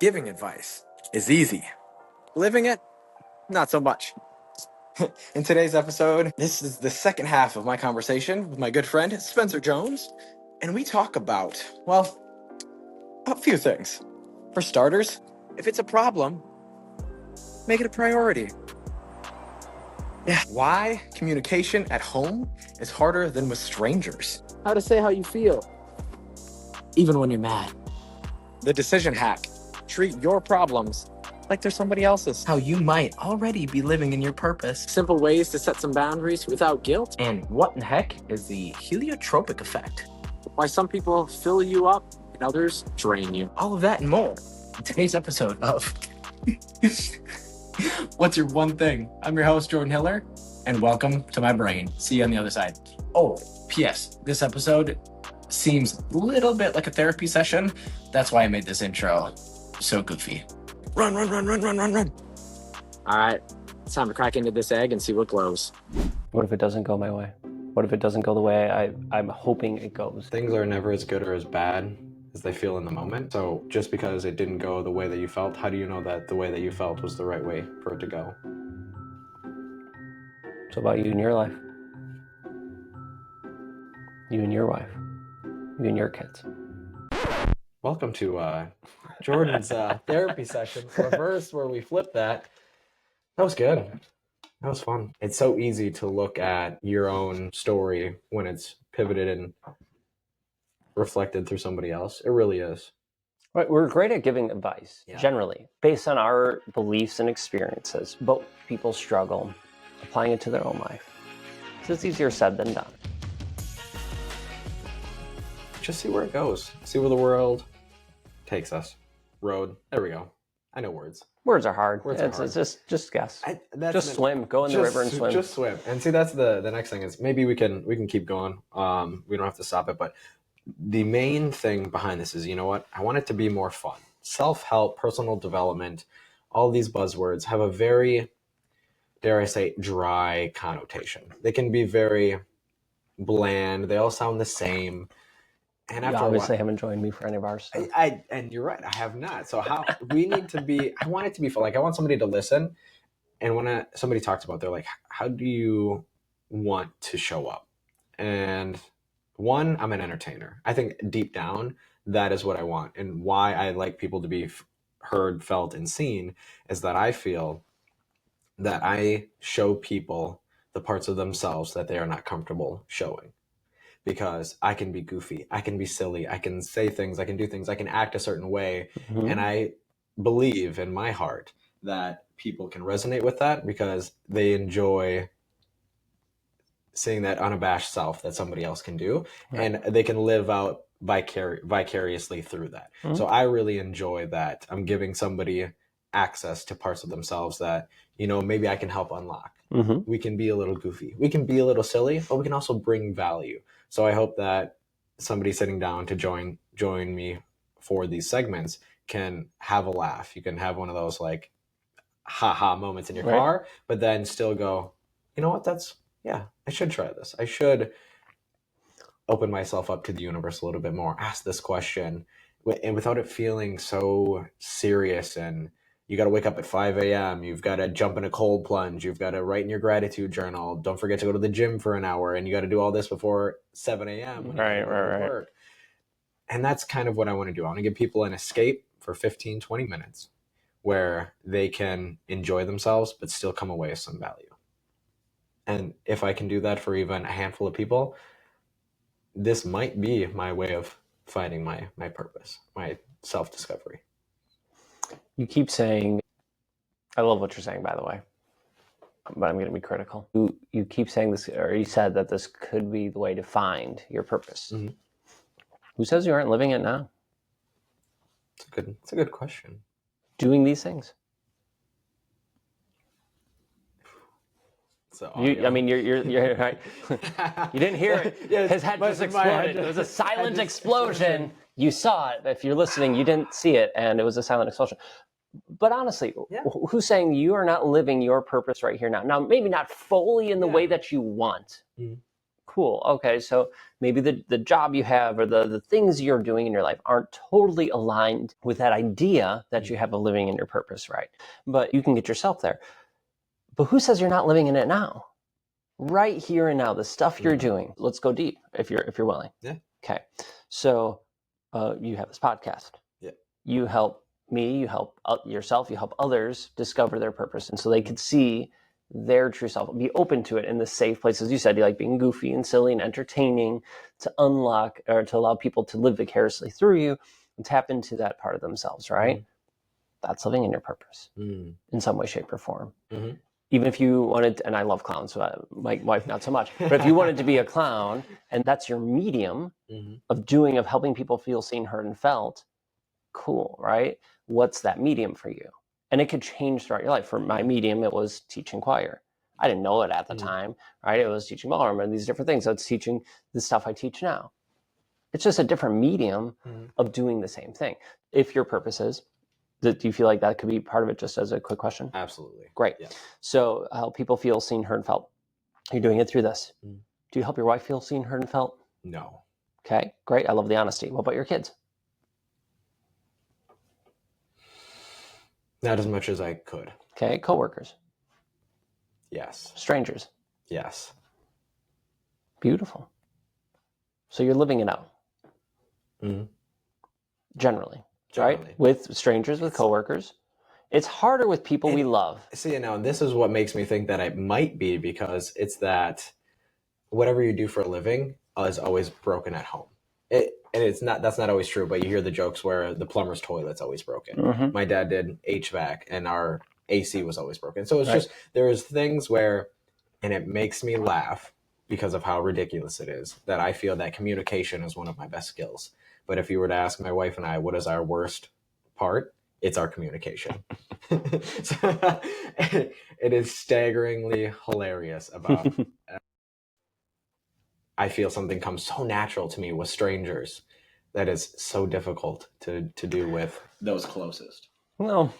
Giving advice is easy. Living it, not so much. In today's episode, this is the second half of my conversation with my good friend, Spencer Jones, and we talk about, well, a few things. For starters, if it's a problem, make it a priority. Yeah, why communication at home is harder than with strangers. How to say how you feel, even when you're mad. The decision hack. Treat your problems like they're somebody else's. How you might already be living in your purpose. Simple ways to set some boundaries without guilt. And what in the heck is the heliotropic effect? Why some people fill you up and others drain you. All of that and more in today's episode of What's Your One Thing? I'm your host, Jordan Hiller, and welcome to my brain. See you on the other side. Oh, P.S. This episode seems a little bit like a therapy session. That's why I made this intro so goofy. Run. All right, it's time to crack into this egg and see what glows. What if it doesn't go my way? What if it doesn't go the way I'm hoping it goes? Things are never as good or as bad as they feel in the moment. So just because it didn't go the way that you felt, how do you know that the way that you felt was the right way for it to go? So about you and your life. You and your wife. You and your kids. Welcome to Jordan's therapy session, reverse, where we flip that. That was good. That was fun. It's so easy to look at your own story when it's pivoted and reflected through somebody else. It really is. Right, we're great at giving advice, generally, based on our beliefs and experiences, but people struggle applying it to their own life. So it's easier said than done. Just see where it goes. See where the world takes us. Road. There we go. I know words. Words are hard. Words It's are hard. just guess. Just swim. Go in the river and swim. Just swim. And see, that's the next thing is maybe we can keep going. We don't have to stop it. But the main thing behind this is, you know what? I want it to be more fun. Self-help, personal development, all these buzzwords have a very, dare I say, dry connotation. They can be very bland. They all sound the same. And after you obviously haven't joined me for any of our stuff. And you're right, I have not. So how we need to be, I want it to be fun. Like I want somebody to listen. And when somebody talks about, they're like, how do you want to show up? And one, I'm an entertainer. I think deep down, that is what I want. And why I like people to be heard, felt, and seen is that I feel that I show people the parts of themselves that they are not comfortable showing. Because I can be goofy, I can be silly, I can say things, I can do things, I can act a certain way. Mm-hmm. And I believe in my heart that people can resonate with that because they enjoy seeing that unabashed self that somebody else can do. Right. And they can live out vicariously through that. Mm-hmm. So I really enjoy that. I'm giving somebody access to parts of themselves that, you know, maybe I can help unlock. Mm-hmm. We can be a little goofy, we can be a little silly, but we can also bring value. So I hope that somebody sitting down to join me for these segments can have a laugh. You can have one of those like ha moments in your car, but then still go, you know what, I should try this. I should open myself up to the universe a little bit more, ask this question, and without it feeling so serious and you got to wake up at 5 a.m. You've got to jump in a cold plunge. You've got to write in your gratitude journal. Don't forget to go to the gym for an hour. And you got to do all this before 7 a.m. Right. Work. And that's kind of what I want to do. I want to give people an escape for 15, 20 minutes where they can enjoy themselves, but still come away with some value. And if I can do that for even a handful of people, this might be my way of finding my purpose, my self-discovery. You keep saying, I love what you're saying, by the way, but I'm going to be critical. You keep saying this, or you said that this could be the way to find your purpose. Mm-hmm. Who says you aren't living it now? It's a good question. Doing these things. You're right. You didn't hear it. His head just exploded. It was a silent explosion. You saw it. If you're listening, you didn't see it, and it was a silent explosion. But honestly, who's saying you are not living your purpose right here now? Now, maybe not fully in the way that you want. Mm-hmm. cool. Okay, so maybe the job you have or the things you're doing in your life aren't totally aligned with that idea that you have of living in your purpose, right? But you can get yourself there. But who says you're not living in it now? Right here and now, the stuff you're doing. Let's go deep if you're willing. Yeah. Okay. So you have this podcast. Yeah. You help me, you help yourself, you help others discover their purpose. And so they could see their true self, be open to it in the safe places. You said you like being goofy and silly and entertaining to unlock or to allow people to live vicariously through you and tap into that part of themselves, right? That's living in your purpose in some way, shape, or form. Even if you wanted, and I love clowns, so my wife not so much, but if you wanted to be a clown and that's your medium of helping people feel seen, heard, and felt, cool, right? What's that medium for you? And it could change throughout your life. For my medium, it was teaching choir. I didn't know it at the time, right? It was teaching ballroom and these different things. So it's teaching the stuff I teach now. It's just a different medium of doing the same thing. If your purpose is, do you feel like that could be part of it, just as a quick question? Absolutely. Great. Yeah. So help people feel seen, heard, and felt. You're doing it through this. Do you help your wife feel seen, heard, and felt? No. Okay, great. I love the honesty. What about your kids? Not as much as I could. Okay, coworkers. Yes. Strangers. Yes. Beautiful. So you're living it out. Generally, right? With strangers, with coworkers. It's harder with people we love. See, now, and this is what makes me think that it might be, because it's that whatever you do for a living is always broken at home. That's not always true, but you hear the jokes where the plumber's toilet's always broken. My dad did HVAC and our AC was always broken. So it's just, there's things where, and it makes me laugh because of how ridiculous it is, that I feel that communication is one of my best skills. But if you were to ask my wife and I, what is our worst part? It's our communication. So, it is staggeringly hilarious about I feel something comes so natural to me with strangers that is so difficult to do with those closest. Well,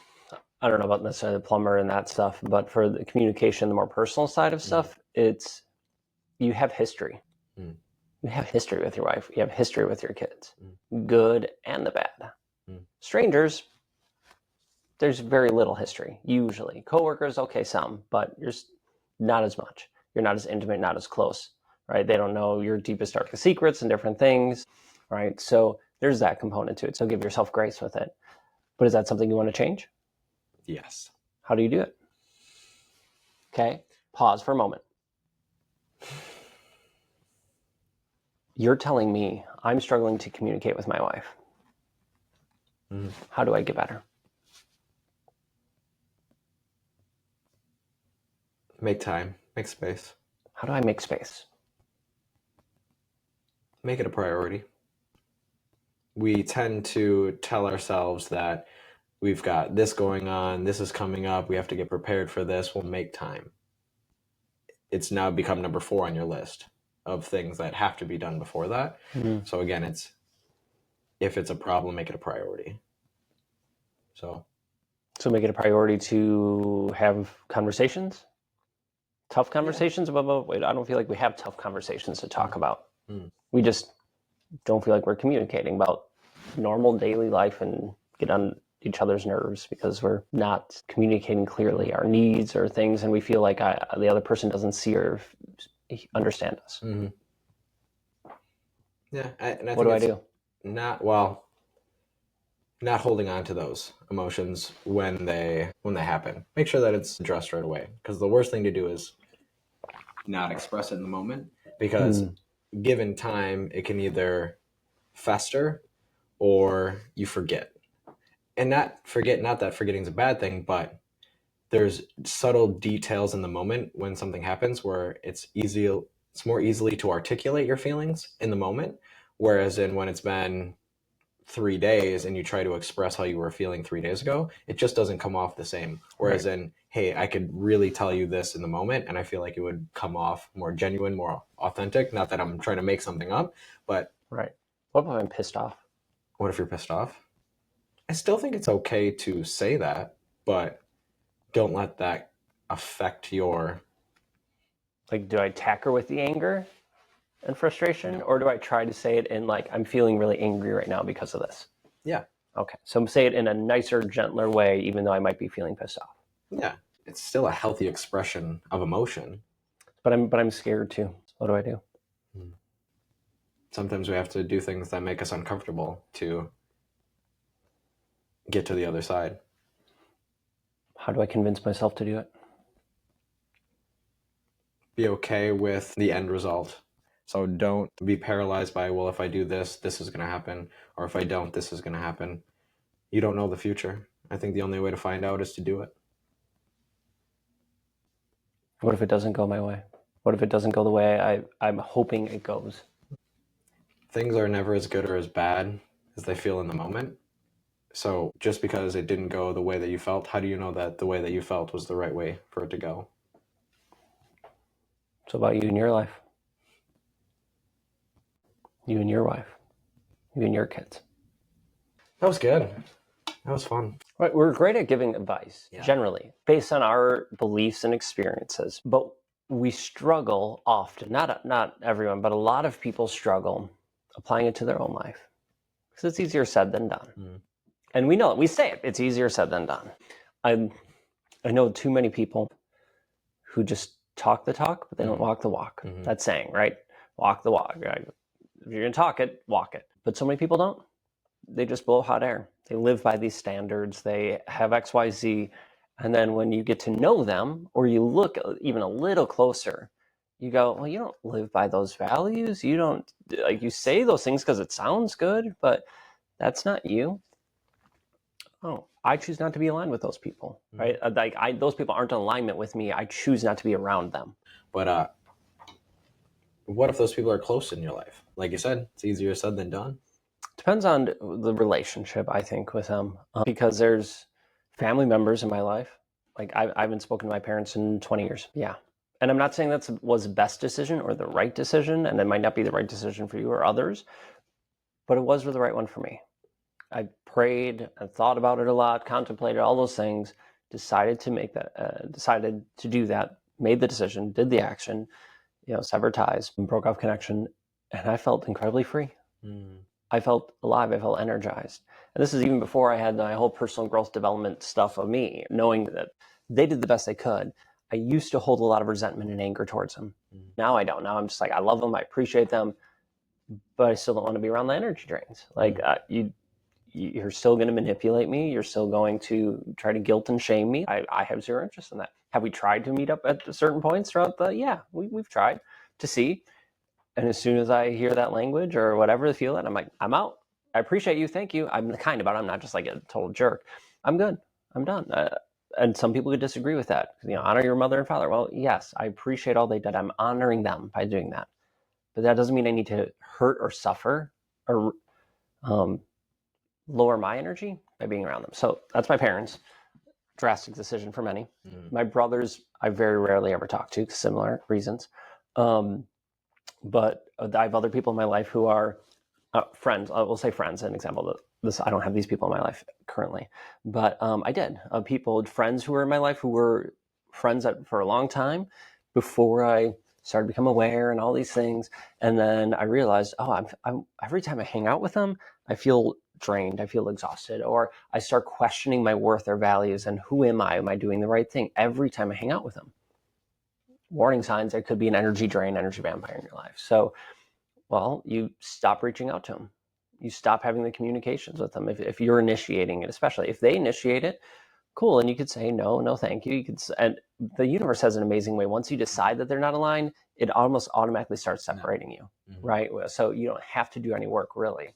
I don't know about necessarily the plumber and that stuff, but for the communication, the more personal side of stuff, it's you have history. You have history with your wife. You have history with your kids, good and the bad. Strangers, there's very little history, usually. Coworkers, okay, some, but you're not as much. You're not as intimate, not as close, right? They don't know your deepest, darkest secrets and different things, right? So there's that component to it. So give yourself grace with it. But is that something you want to change? Yes. How do you do it? Okay, pause for a moment. You're telling me I'm struggling to communicate with my wife. How do I get better? Make time, make space. How do I make space? Make it a priority. We tend to tell ourselves that we've got this going on, this is coming up, we have to get prepared for this, we'll make time. It's now become number 4 on your list of things that have to be done before that. So again, if it's a problem, make it a priority. So make it a priority to have conversations? Tough conversations about, wait, I don't feel like we have tough conversations to talk about. We just don't feel like we're communicating about normal daily life and get on each other's nerves because we're not communicating clearly our needs or things, and we feel like the other person doesn't see or understand us. Yeah, and I what think do I do? Not holding on to those emotions when they happen. Make sure that it's addressed right away, because the worst thing to do is not express it in the moment, because given time, it can either fester or you forget. And not that forgetting is a bad thing, but there's subtle details in the moment when something happens where it's more easily to articulate your feelings in the moment, whereas when it's been 3 days and you try to express how you were feeling 3 days ago, it just doesn't come off the same. Whereas hey, I could really tell you this in the moment and I feel like it would come off more genuine, more authentic. Not that I'm trying to make something up, but what if I'm pissed off? What if you're pissed off? I still think it's okay to say that, but don't let that affect your... Like, do I attack her with the anger? and frustration, or do I try to say it in like, I'm feeling really angry right now because of this? Yeah. Okay, so say it in a nicer, gentler way, even though I might be feeling pissed off. Yeah, it's still a healthy expression of emotion. But I'm scared too. What do I do? Sometimes we have to do things that make us uncomfortable to get to the other side. How do I convince myself to do it? Be okay with the end result. So don't be paralyzed by, well, if I do this, this is going to happen. Or if I don't, this is going to happen. You don't know the future. I think the only way to find out is to do it. What if it doesn't go my way? What if it doesn't go the way I'm hoping it goes? Things are never as good or as bad as they feel in the moment. So just because it didn't go the way that you felt, how do you know that the way that you felt was the right way for it to go? So about you and your life, you and your wife, you and your kids. That was good. That was fun. Right, we're great at giving advice, generally, based on our beliefs and experiences. But we struggle often, not everyone, but a lot of people struggle applying it to their own life. Because it's easier said than done. And we know it. We say it. It's easier said than done. I know too many people who just talk the talk, but they don't walk the walk. That saying, right? Walk the walk. Right? If you're going to talk it, walk it. But so many people don't. They just blow hot air. They live by these standards. They have X, Y, Z. And then when you get to know them, or you look even a little closer, you go, well, you don't live by those values. You don't, like, you say those things because it sounds good, but that's not you. Oh, I choose not to be aligned with those people, right? Like those people aren't in alignment with me. I choose not to be around them. But what if those people are close in your life? Like you said, it's easier said than done. Depends on the relationship, I think, with them. Because there's family members in my life. Like I haven't spoken to my parents in 20 years. Yeah. And I'm not saying that was the best decision or the right decision, and it might not be the right decision for you or others, but it was the right one for me. I prayed and thought about it a lot, contemplated all those things, decided to do that, made the decision, did the action, severed ties, and broke off connection, and I felt incredibly free. I felt alive. I felt energized. And this is even before I had my whole personal growth development stuff of me, knowing that they did the best they could. I used to hold a lot of resentment and anger towards them. Now I don't. Now I'm just like, I love them. I appreciate them, but I still don't want to be around the energy drains. Like you're still going to manipulate me. You're still going to try to guilt and shame me. I have zero interest in that. Have we tried to meet up at certain points throughout we've tried to see. And as soon as I hear that language or whatever the feel that, I'm like, I'm out. I appreciate you. Thank you. I'm kind about it. I'm not just like a total jerk. I'm good. I'm done. And some people could disagree with that. Honor your mother and father. Well, yes, I appreciate all they did. I'm honoring them by doing that. But that doesn't mean I need to hurt or suffer or lower my energy by being around them. So that's my parents. Drastic decision for many. My brothers, I very rarely ever talk to, similar reasons. But I have other people in my life who are friends. We'll say friends, an example. I don't have these people in my life currently, but I did. Friends who were in my life who were friends for a long time before I started to become aware and all these things. And then I realized, I'm every time I hang out with them, I feel drained. I feel exhausted, or I start questioning my worth or values and who am I? Am I doing the right thing? Every time I hang out with them. Warning signs, there could be an energy drain, energy vampire in your life. So, well, you stop reaching out to them. You stop having the communications with them. If you're initiating it, especially if they initiate it, cool. And you could say, no, thank you. And the universe has an amazing way. Once you decide that they're not aligned, it almost automatically starts separating you, right? So you don't have to do any work really.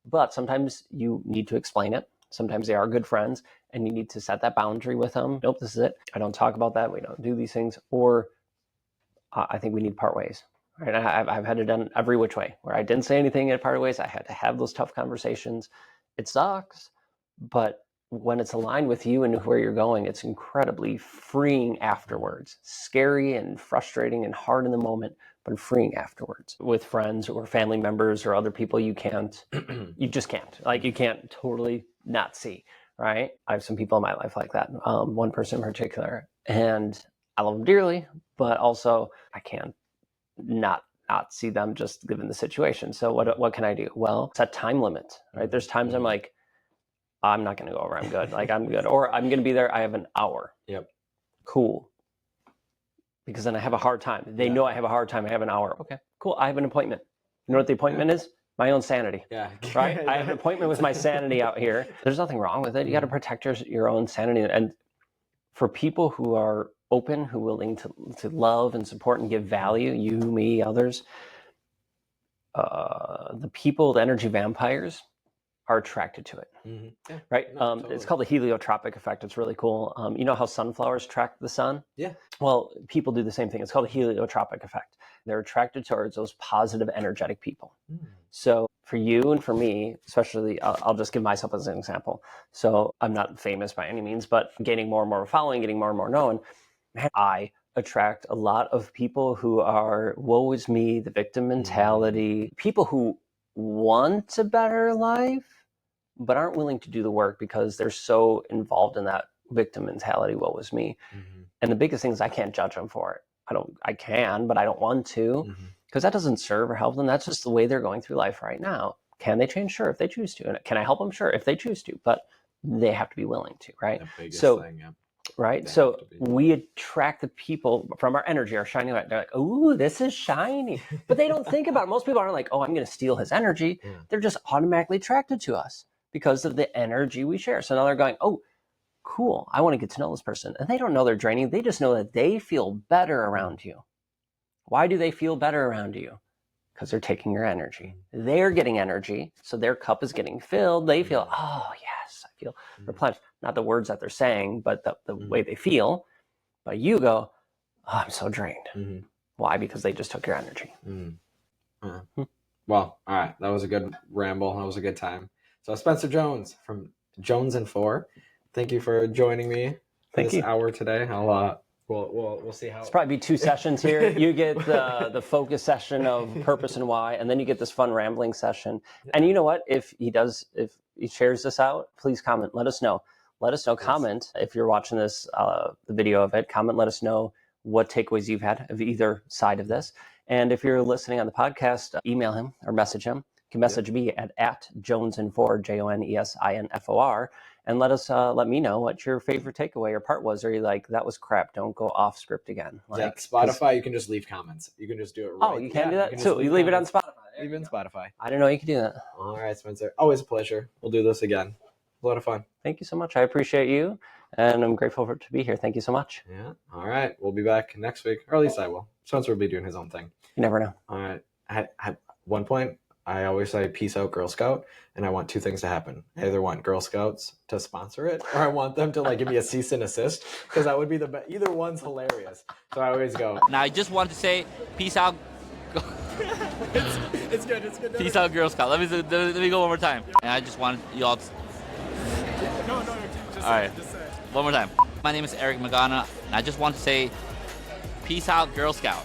But sometimes you need to explain it. Sometimes they are good friends and you need to set that boundary with them. Nope, this is it. I don't talk about that. We don't do these things. Or I think we need to part ways. Right? I've had it done every which way, where I didn't say anything at part ways. I had to have those tough conversations. It sucks, but when it's aligned with you and where you're going, it's incredibly freeing afterwards. Scary and frustrating and hard in the moment, but freeing afterwards. With friends or family members or other people you just can't. Like you can't totally not see, right? I have some people in my life like that. One person in particular, and I love them dearly, but also I can't not not see them just given the situation. So what can I do? Well, set time limits, right? There's times I'm like, I'm not going to go over. I'm good. Like I'm good. Or I'm going to be there. I have an hour. Yep. Cool. Because then I have a hard time. They know I have a hard time. I have an hour. Okay, cool. I have an appointment. You know what the appointment is? My own sanity. Yeah. Right? I have an appointment with my sanity out here. There's nothing wrong with it. You got to protect your own sanity. And for people who are open, who are willing to love and support and give value, you, me, others, the people, the energy vampires, are attracted to it. Yeah, right? No, totally. It's called the heliotropic effect. It's really cool. You know how sunflowers track the sun? Yeah. Well, people do the same thing. It's called the heliotropic effect. They're attracted towards those positive, energetic people. So for you and for me, especially, I'll just give myself as an example. So I'm not famous by any means, but gaining more and more following, getting more and more known, I attract a lot of people who are woe is me, the victim mentality, people who want a better life, but aren't willing to do the work because they're so involved in that victim mentality, woe is me. And the biggest thing is I can't judge them for it. I can, but I don't want to, because that doesn't serve or help them. That's just the way they're going through life right now. Can they change? Sure, if they choose to. And can I help them? Sure, if they choose to, but they have to be willing to, right? The biggest So, thing, yeah. right? They So have to be. we attract the people from our energy, our shiny light. They're like, ooh, this is shiny. But they don't think about it. Most people aren't like, oh, I'm going to steal his energy. They're just automatically attracted to us because of the energy we share. So now they're going, oh, cool, I want to get to know this person. And they don't know they're draining. They just know that they feel better around you. Why do they feel better around you? Because they're taking your energy. They're getting energy, so their cup is getting filled. They feel, oh, yes, I feel replenished. Not the words that they're saying, but the way they feel. But you go, oh, I'm so drained. Why? Because they just took your energy. Well, all right. That was a good ramble. That was a good time. So Spencer Jones from Jones and 4. Thank you for joining me for this hour today. I'll we'll see how it's probably be 2 sessions here. You get the focus session of purpose and why, and then you get this fun rambling session. And you know what? If he shares this out, please comment. Let us know. Let us know. Yes. Comment if you're watching this the video of it. Comment. Let us know what takeaways you've had of either side of this. And if you're listening on the podcast, email him or message him. You can message me at Jonesinfor, JONESINFOR, and let me know what your favorite takeaway or part was. Or you like, that was crap, don't go off script again. Like, Spotify, you can just leave comments. You can just do it right. Oh, you can do that? So you leave it on Spotify. Leave it on Spotify. I didn't know you could do that. All right, Spencer. Always a pleasure. We'll do this again. A lot of fun. Thank you so much. I appreciate you, and I'm grateful to be here. Thank you so much. Yeah. All right. We'll be back next week, or at least I will. Spencer will be doing his own thing. You never know. All right. At one point, I always say, peace out, Girl Scout. And I want 2 things to happen. I either want Girl Scouts to sponsor it, or I want them to give me a cease and assist, because that would be the best. Either one's hilarious. So I always go. Now, I just want to say, peace out. It's good. Peace out, Girl Scout. Let me go one more time. And I just want you all to... No, all right. Just say it. One more time. My name is Eric Magana, and I just want to say, peace out, Girl Scout.